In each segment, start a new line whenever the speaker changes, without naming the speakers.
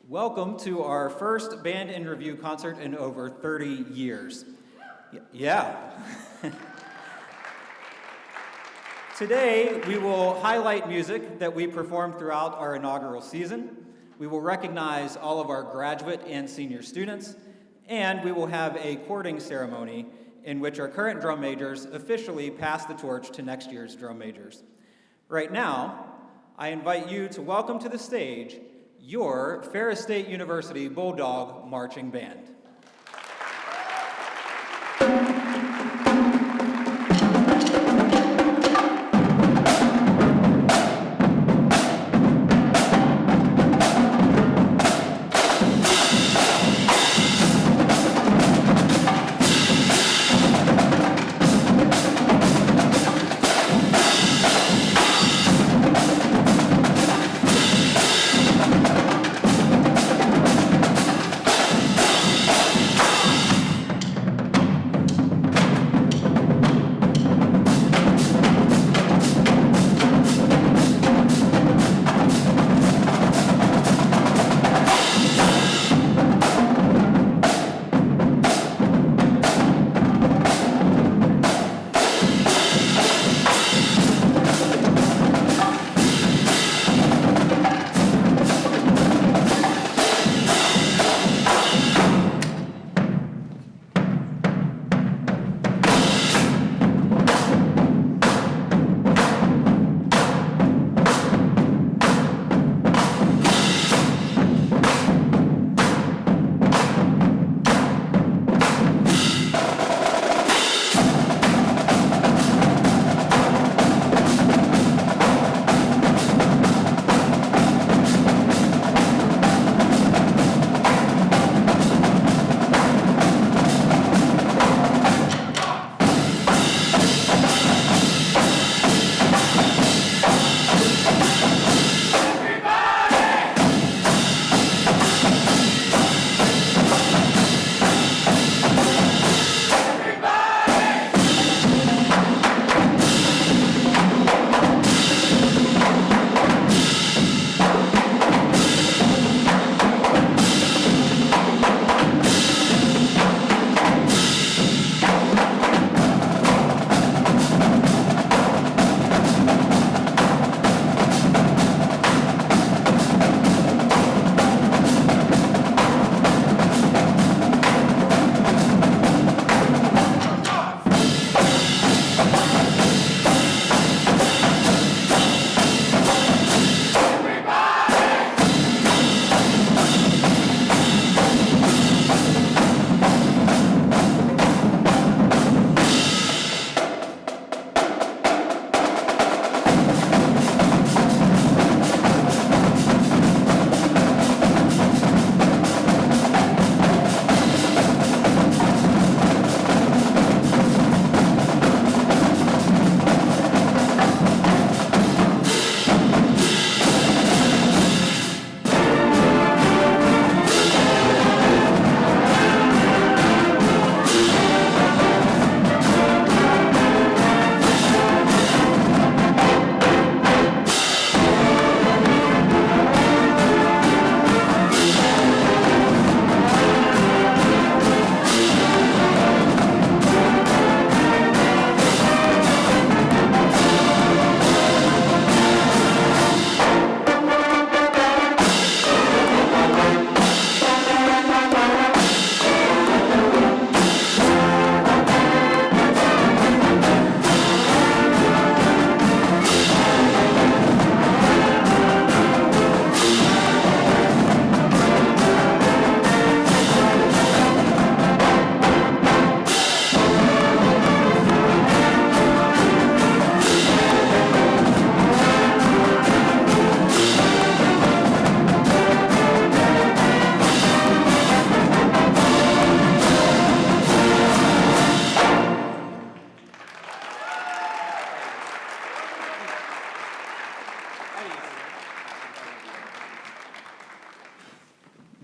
Welcome to our first band in review concert in over 30 years. Yeah. Today, we will highlight music that we performed throughout our inaugural season. We will recognize all of our graduate and senior students, and we will have a courting ceremony in which our current drum majors officially pass the torch to next year's drum majors. Right now, I invite you to welcome to the stage your Ferris State University Bulldog Marching Band.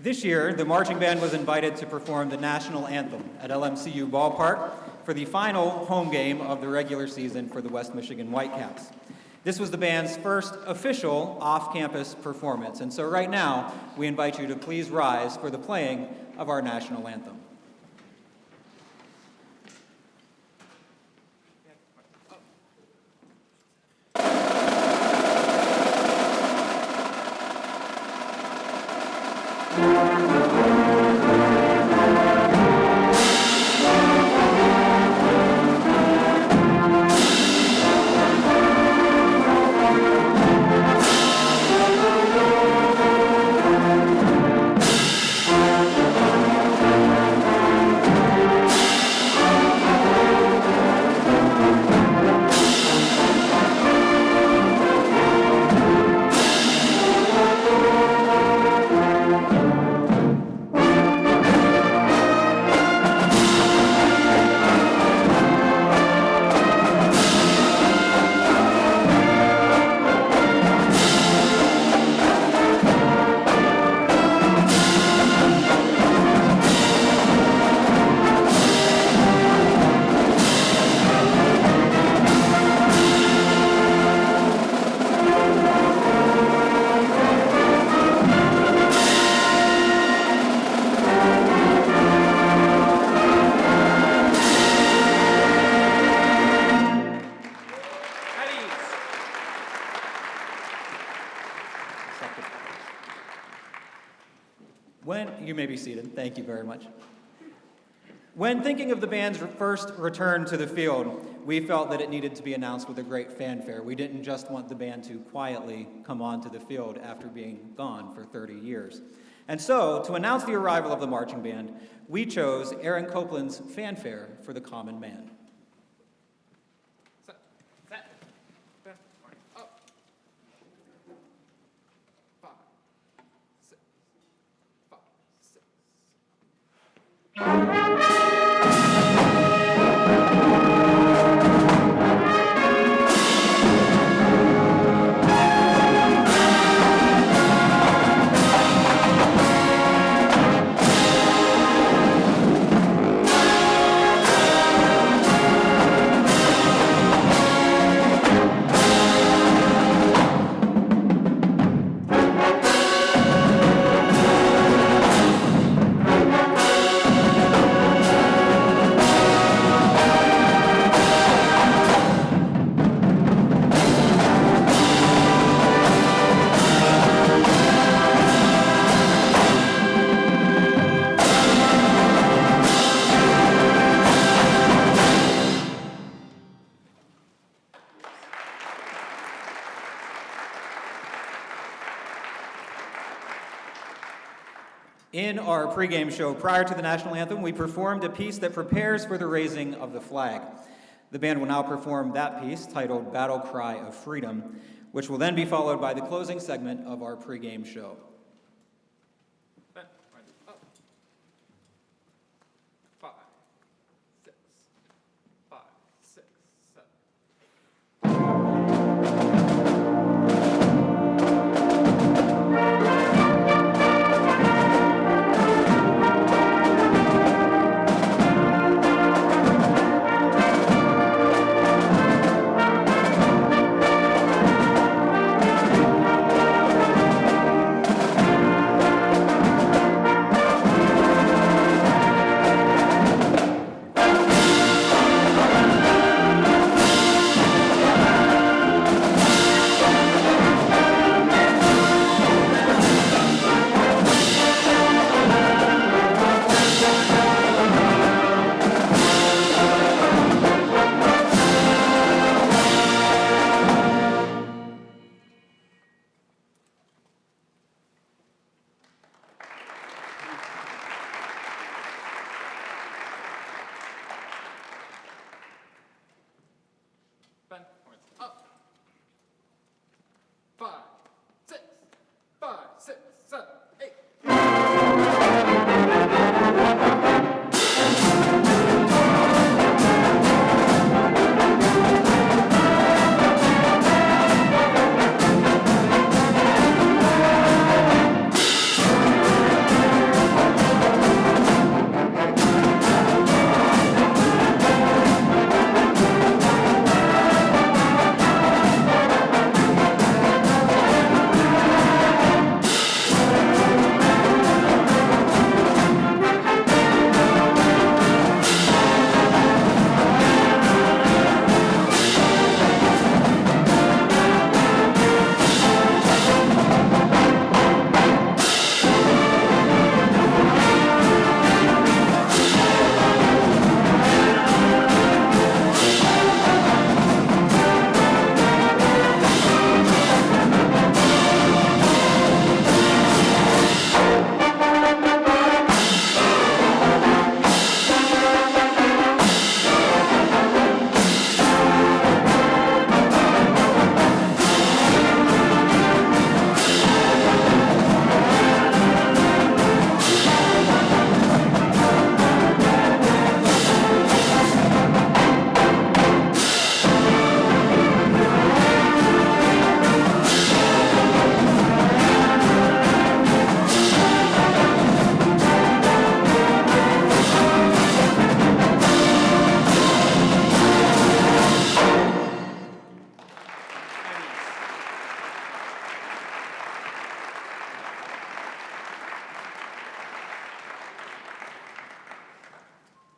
This year, the marching band was invited to perform the national anthem at LMCU Ballpark for the final home game of the regular season for the West Michigan Whitecaps. This was the band's first official off-campus performance, and so right now, we invite you to please rise for the playing of our national anthem. You may be seated. Thank you very much. When thinking of the band's first return to the field, we felt that it needed to be announced with a great fanfare. We didn't just want the band to quietly come onto the field after being gone for 30 years. And so, to announce the arrival of the marching band, we chose Aaron Copeland's Fanfare for the Common Man. In our pregame show prior to the national anthem, we performed a piece that prepares for the raising of the flag. The band will now perform that piece, titled Battle Cry of Freedom, which will then be followed by the closing segment of our pregame show.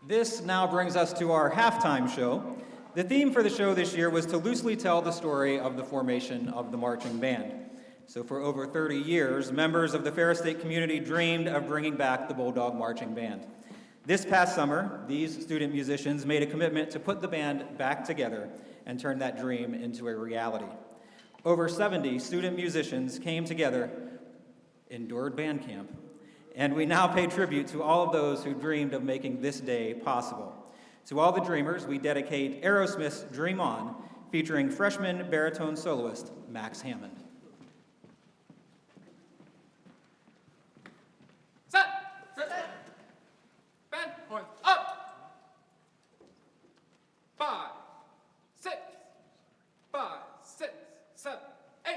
This now brings us to our halftime show. The theme for the show this year was to loosely tell the story of the formation of the marching band. So for over 30 years, members of the Ferris State community dreamed of bringing back the Bulldog Marching Band. This past summer, these student musicians made a commitment to put the band back together and turn that dream into a reality. Over 70 student musicians came together, endured band camp, and we now pay tribute to all of those who dreamed of making this day possible. To all the dreamers, we dedicate Aerosmith's Dream On, featuring freshman baritone soloist Max Hammond.
Set! Band point up! 5, 6, 5, 6, 7, 8.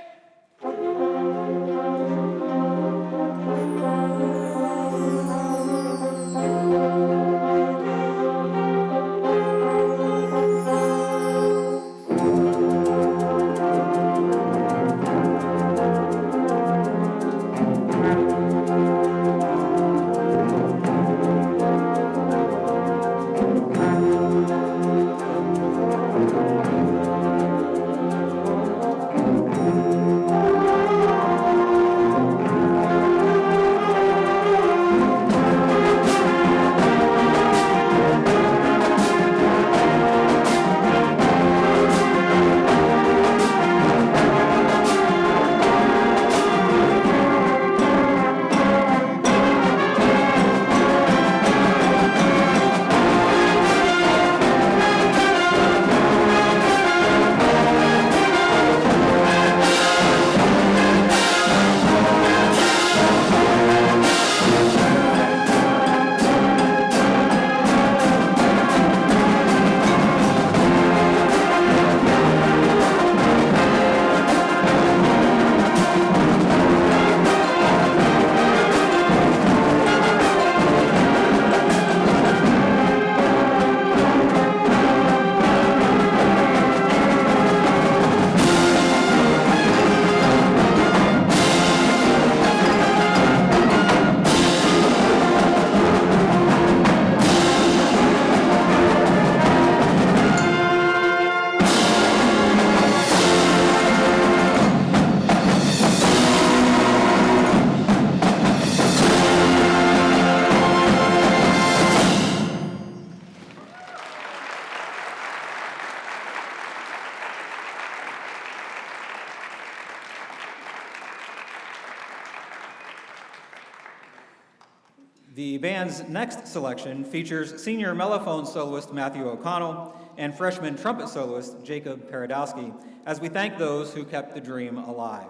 The band's next selection features senior mellophone soloist Matthew O'Connell and freshman trumpet soloist Jacob Paradowski, as we thank those who kept the dream alive.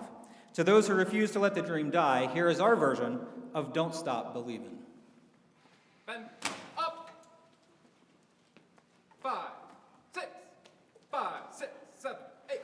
To those who refuse to let the dream die, here is our version of Don't Stop Believin'.
Band up. 5, 6, 5, 6, 7, 8.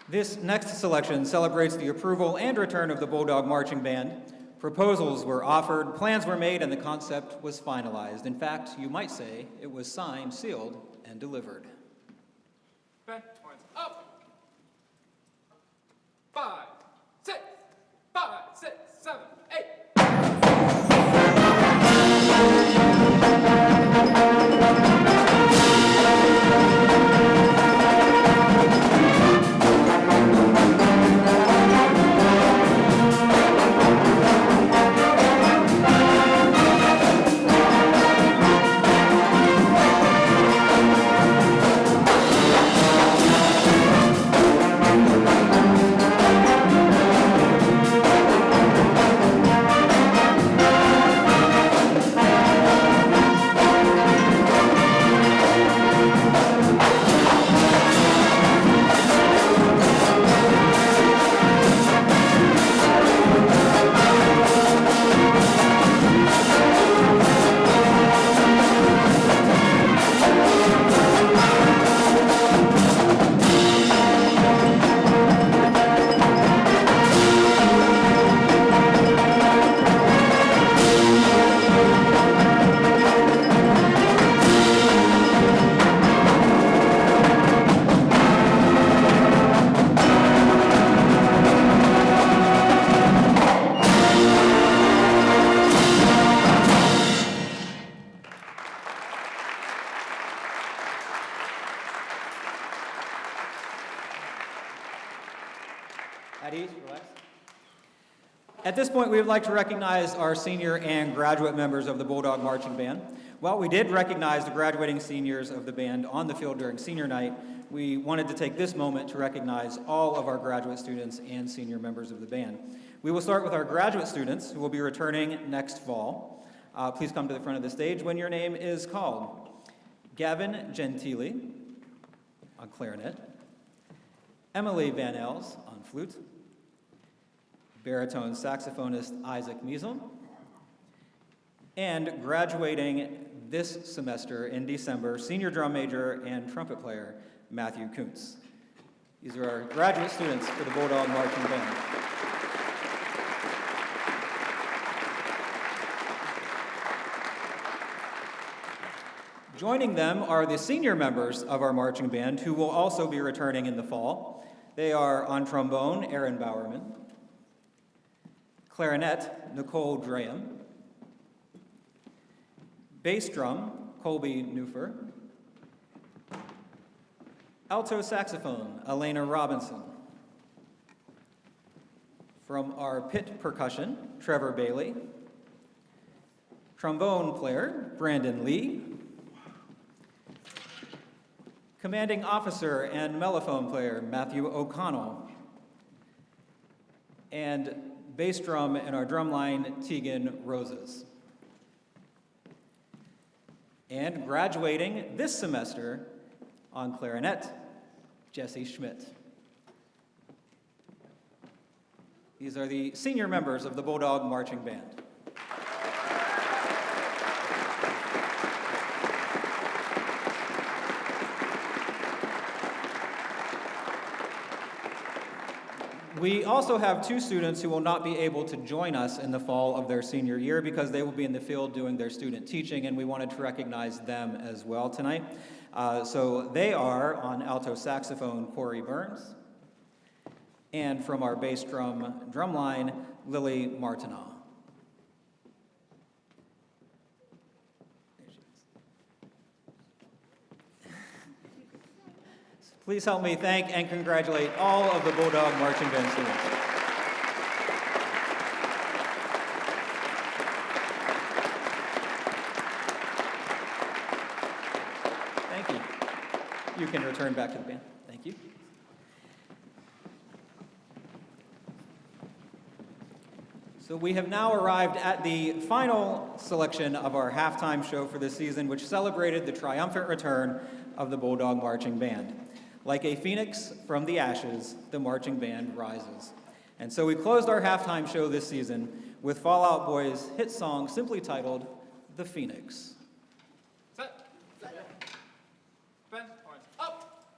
This next selection celebrates the approval and return of the Bulldog Marching Band. Proposals were offered, plans were made, and the concept was finalized. In fact, you might say it was signed, sealed, and delivered.
Bend, points up. 5, 6, 5, 6, 7, 8.
At ease, relax. At this point, we would like to recognize our senior and graduate members of the Bulldog Marching Band. While we did recognize the graduating seniors of the band on the field during senior night, we wanted to take this moment to recognize all of our graduate students and senior members of the band. We will start with our graduate students, who will be returning next fall. Please come to the front of the stage when your name is called. Gavin Gentili on clarinet, Emily Van Els on flute, baritone saxophonist Isaac Measel, and graduating this semester in December, senior drum major and trumpet player Matthew Kuntz. These are our graduate students for the Bulldog Marching Band. Joining them are the senior members of our marching band who will also be returning in the fall. They are on trombone, Aaron Bowerman, clarinet, Nicole Graham, bass drum, Colby Newfer, alto saxophone, Elena Robinson. From our pit percussion, Trevor Bailey, trombone player, Brandon Lee, commanding officer and mellophone player, Matthew O'Connell, and bass drum in our drum line, Tegan Roses. And graduating this semester on clarinet, Jesse Schmidt. These are the senior members of the Bulldog Marching Band. We also have two students who will not be able to join us in the fall of their senior year because they will be in the field doing their student teaching, and we wanted to recognize them as well tonight. So they are on alto saxophone, Corey Burns, and from our bass drum line, Lily Martineau. Please help me thank and congratulate all of the Bulldog Marching Band students. Thank you. You can return back to the band. Thank you. So we have now arrived at the final selection of our halftime show for this season, which celebrated the triumphant return of the Bulldog Marching Band. Like a phoenix from the ashes, the marching band rises. And so we closed our halftime show this season with Fall Out Boy's hit song simply titled, The Phoenix.
Set. Bend, points up.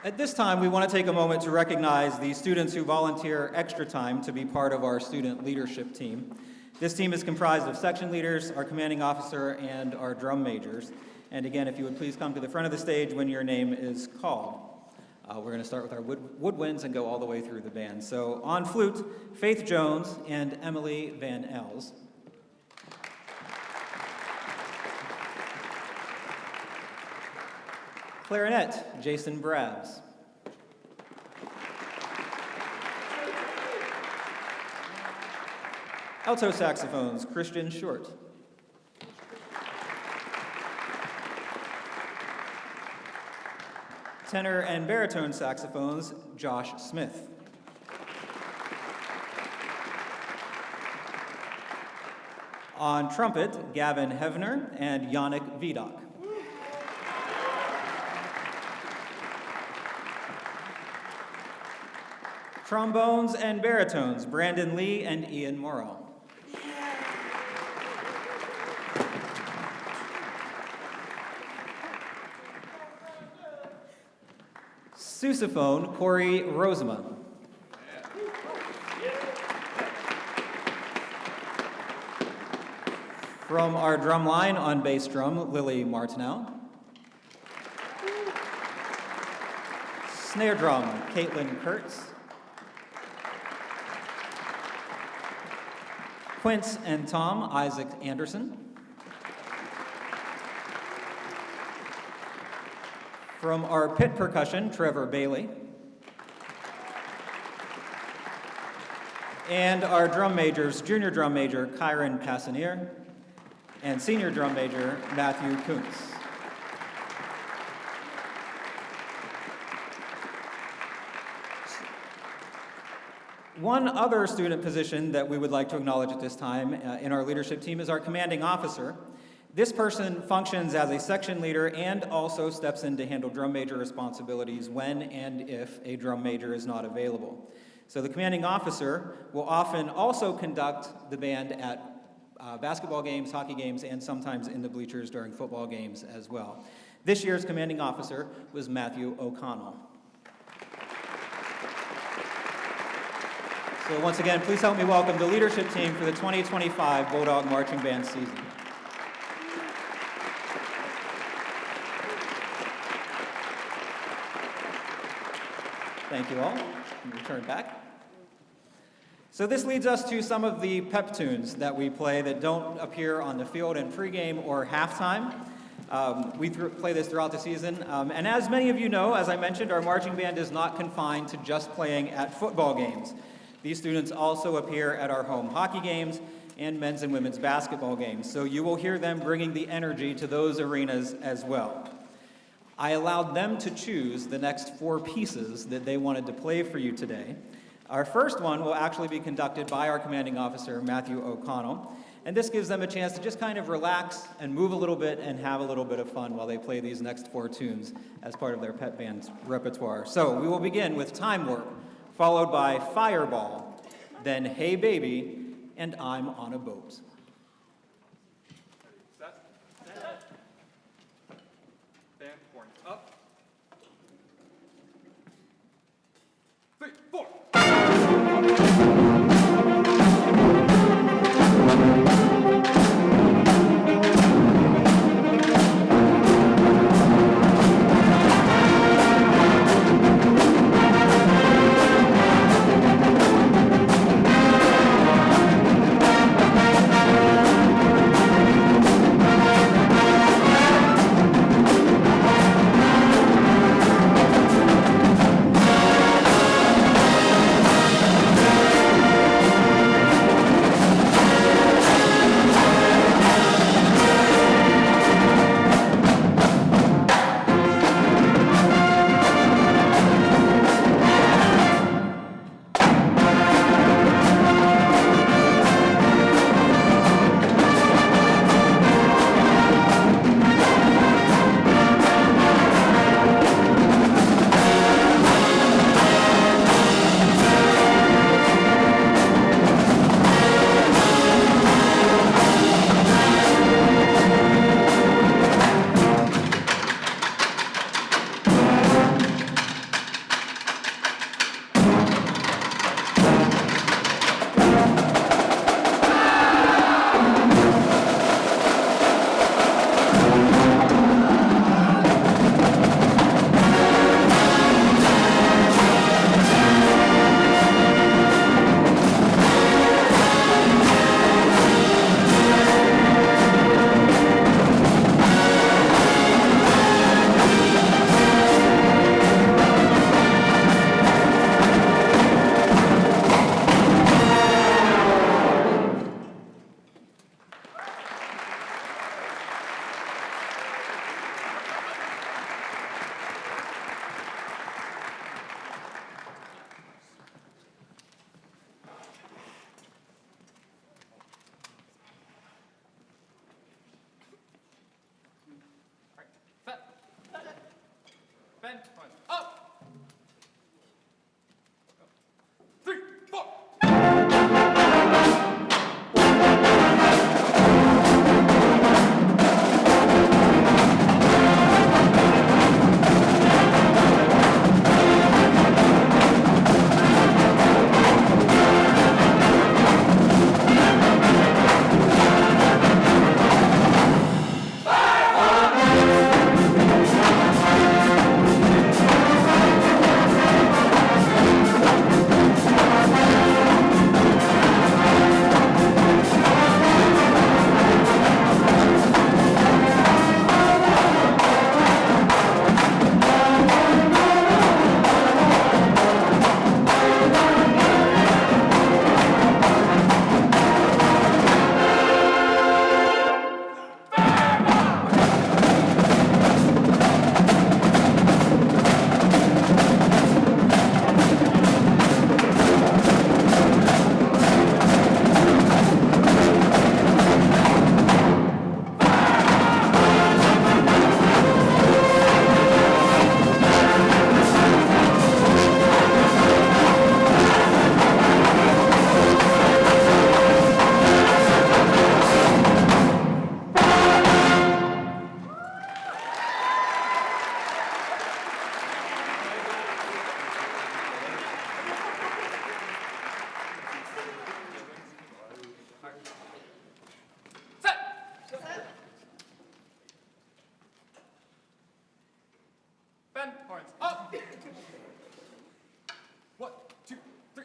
At this time, we want to take a moment to recognize the students who volunteer extra time to be part of our student leadership team. This team is comprised of section leaders, our commanding officer, and our drum majors. And again, if you would please come to the front of the stage when your name is called. We're going to start with our woodwinds and go all the way through the band. So on flute, Faith Jones and Emily Van Els. Clarinet, Jason Brabs. Alto saxophones, Christian Short. Tenor and baritone saxophones, Josh Smith. On trumpet, Gavin Hevner and Yannick Vidok. Trombones and baritones, Brandon Lee and Ian Morrow. Sousaphone, Corey Rosema. From our drum line on bass drum, Lily Martineau. Snare drum, Caitlin Kurtz. Quince and Tom, Isaac Anderson. From our pit percussion, Trevor Bailey. And our drum majors, junior drum major, Kyron Passanier, and senior drum major, Matthew Kuntz. One other student position that we would like to acknowledge at this time in our leadership team is our commanding officer. This person functions as a section leader and also steps in to handle drum major responsibilities when and if a drum major is not available. So the commanding officer will often also conduct the band at basketball games, hockey games, and sometimes in the bleachers during football games as well. This year's commanding officer was Matthew O'Connell. So once again, please help me welcome the leadership team for the 2025 Bulldog Marching Band season. Thank you all. Return back. So this leads us to some of the pep tunes that we play that don't appear on the field in pregame or halftime. We play this throughout the season. And as many of you know, as I mentioned, our marching band is not confined to just playing at football games. These students also appear at our home hockey games and men's and women's basketball games. So you will hear them bringing the energy to those arenas as well. I allowed them to choose the next 4 pieces that they wanted to play for you today. Our first one will actually be conducted by our commanding officer, Matthew O'Connell, and this gives them a chance to just kind of relax and move a little bit and have a little bit of fun while they play these next 4 tunes as part of their pep band's repertoire. So we will begin with Time Warp, followed by Fireball, then Hey Baby, and I'm on a Boat.
Band horns up. 3, 4. Bend, punch, up. 3, 4. Bend, horns, up. 1, 2, 3.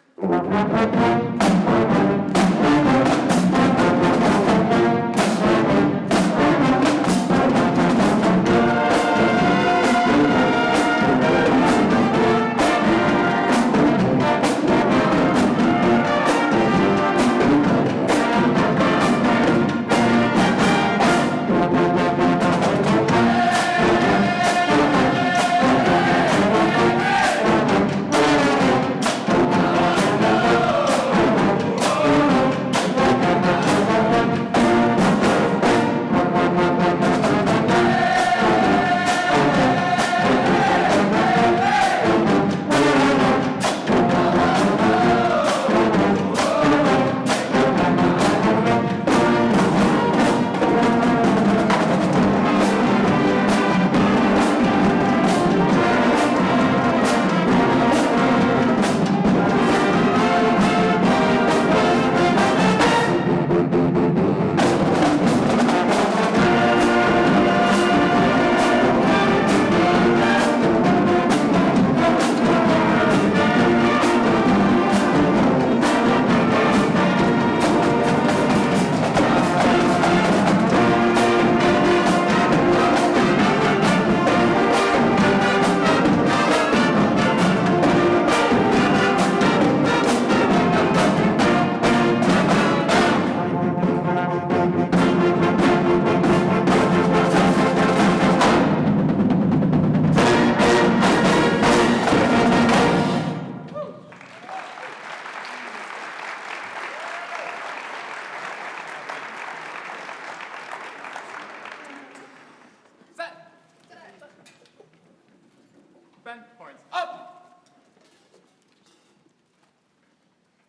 Bend, horns, up.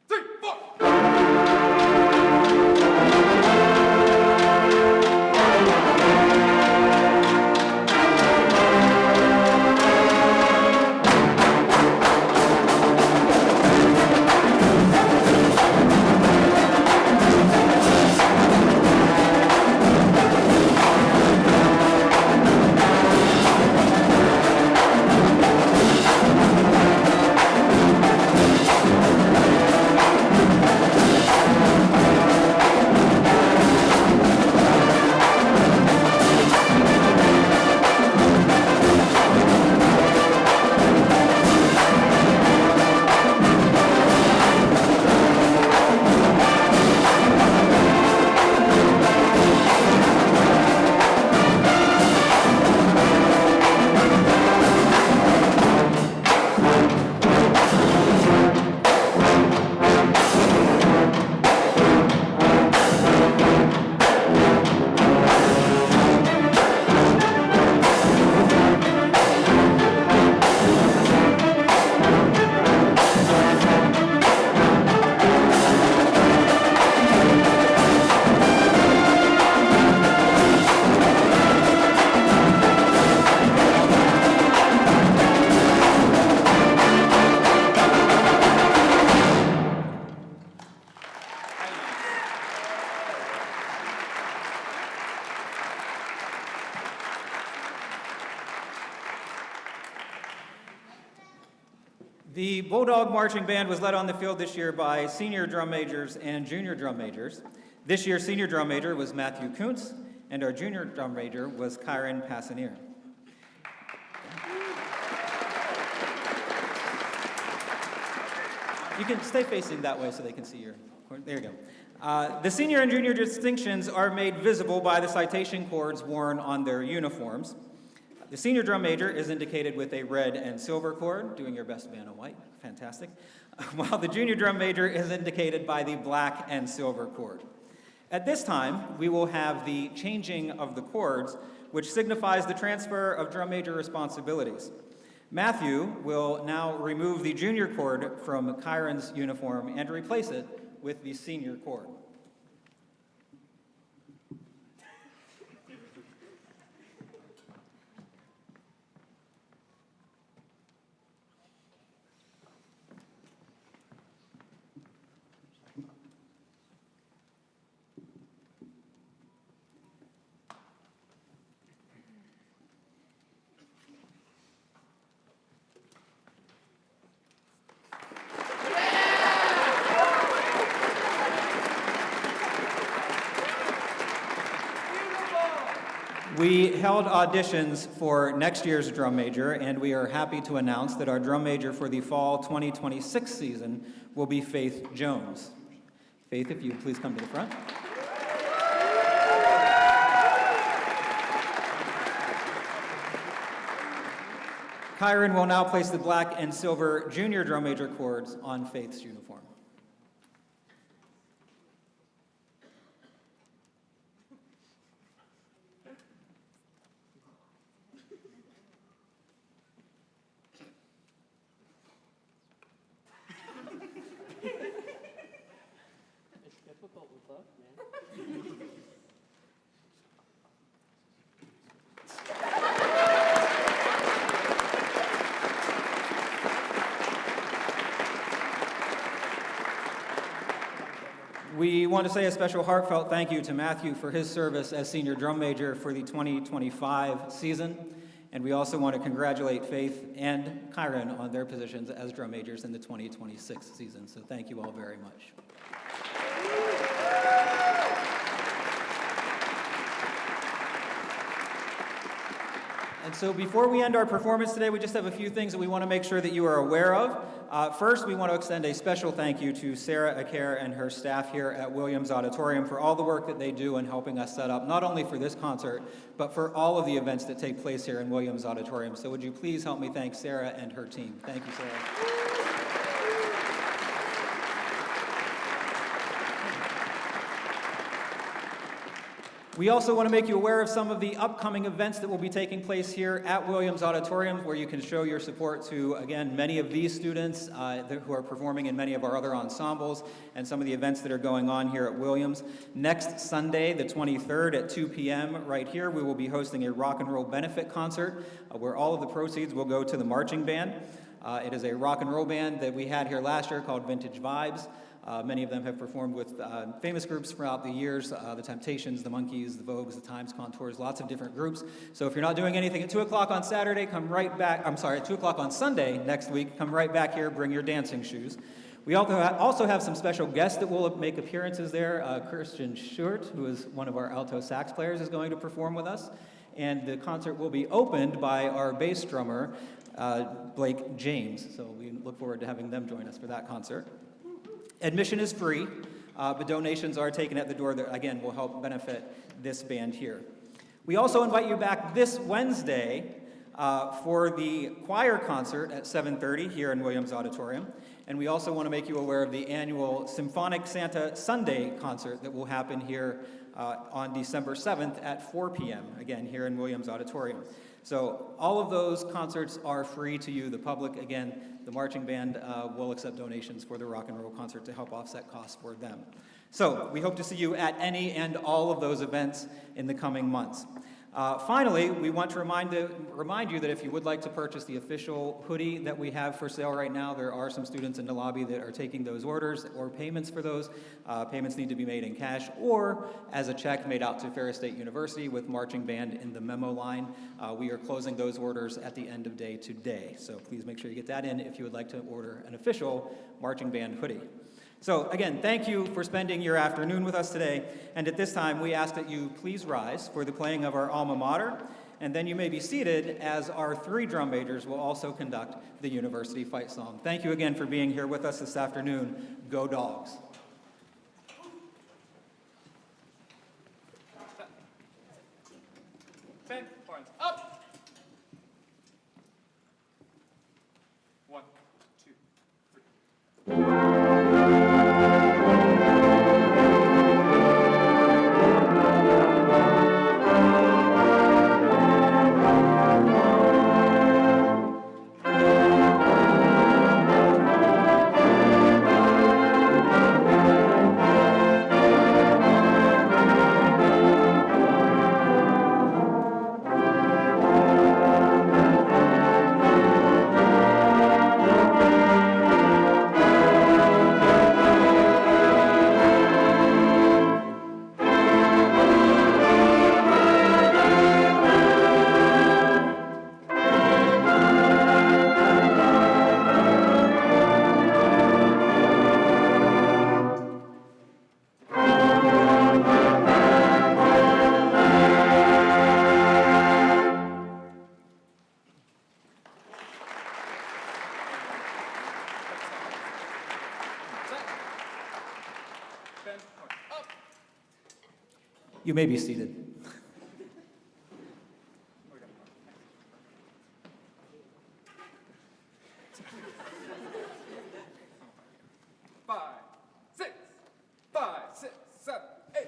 3, 4.
The Bulldog Marching Band was led on the field this year by senior drum majors and junior drum majors. This year's senior drum major was Matthew Kuntz, and our junior drum major was Kyron Passanier. You can stay facing that way so they can see your... There you go. The senior and junior distinctions are made visible by the citation cords worn on their uniforms. The senior drum major is indicated with a red and silver cord, doing your best man in white, fantastic, while the junior drum major is indicated by the black and silver cord. At this time, we will have the changing of the cords, which signifies the transfer of drum major responsibilities. Matthew will now remove the junior cord from Kyron's uniform and replace it with the senior cord. We held auditions for next year's drum major, and we are happy to announce that our drum major for the fall 2026 season will be Faith Jones. Faith, if you would please come to the front. Kyron will now place the black and silver junior drum major cords on Faith's uniform. We want to say a special heartfelt thank you to Matthew for his service as senior drum major for the 2025 season. And we also want to congratulate Faith and Kyron on their positions as drum majors in the 2026 season. So thank you all very much. And so before we end our performance today, we just have a few things that we want to make sure that you are aware of. First, we want to extend a special thank you to Sarah Aker and her staff here at Williams Auditorium for all the work that they do in helping us set up, not only for this concert, but for all of the events that take place here in Williams Auditorium. So would you please help me thank Sarah and her team. Thank you, Sarah. We also want to make you aware of some of the upcoming events that will be taking place here at Williams Auditorium, where you can show your support to, again, many of these students who are performing in many of our other ensembles, and some of the events that are going on here at Williams. Next Sunday, the 23rd at 2 p.m. right here, we will be hosting a rock and roll benefit concert where all of the proceeds will go to the marching band. It is a rock and roll band that we had here last year called Vintage Vibes. Many of them have performed with famous groups throughout the years, the Temptations, the Monkees, the Vogues, the Times Contours, lots of different groups. So if you're not doing anything at 2 o'clock on Saturday, come right back, at 2 o'clock on Sunday next week, come right back here, bring your dancing shoes. We also have some special guests that will make appearances there. Christian Schurt, who is one of our alto sax players, is going to perform with us. And the concert will be opened by our bass drummer, Blake James. So we look forward to having them join us for that concert. Admission is free, but donations are taken at the door that, again, will help benefit this band here. We also invite you back this Wednesday for the choir concert at 7:30 here in Williams Auditorium. And we also want to make you aware of the annual Symphonic Santa Sunday concert that will happen here on December 7th at 4 p.m., again, here in Williams Auditorium. So all of those concerts are free to you, the public. Again, the marching band will accept donations for the rock and roll concert to help offset costs for them. So we hope to see you at any and all of those events in the coming months. Finally, we want to remind you that if you would like to purchase the official hoodie that we have for sale right now, there are some students in the lobby that are taking those orders or payments for those. Payments need to be made in cash or as a check made out to Ferris State University with marching band in the memo line. We are closing those orders at the end of day today, so please make sure you get that in if you would like to order an official marching band hoodie. So again, thank you for spending your afternoon with us today, and at this time we ask that you please rise for the playing of our alma mater, and then you may be seated as our 3 drum majors will also conduct the university fight song. Thank you again for being here with us this afternoon. Go Dogs!
10 points. Up! 1, 2, 3.
You may be seated.
Five, six, 7, 8.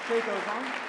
Take those on.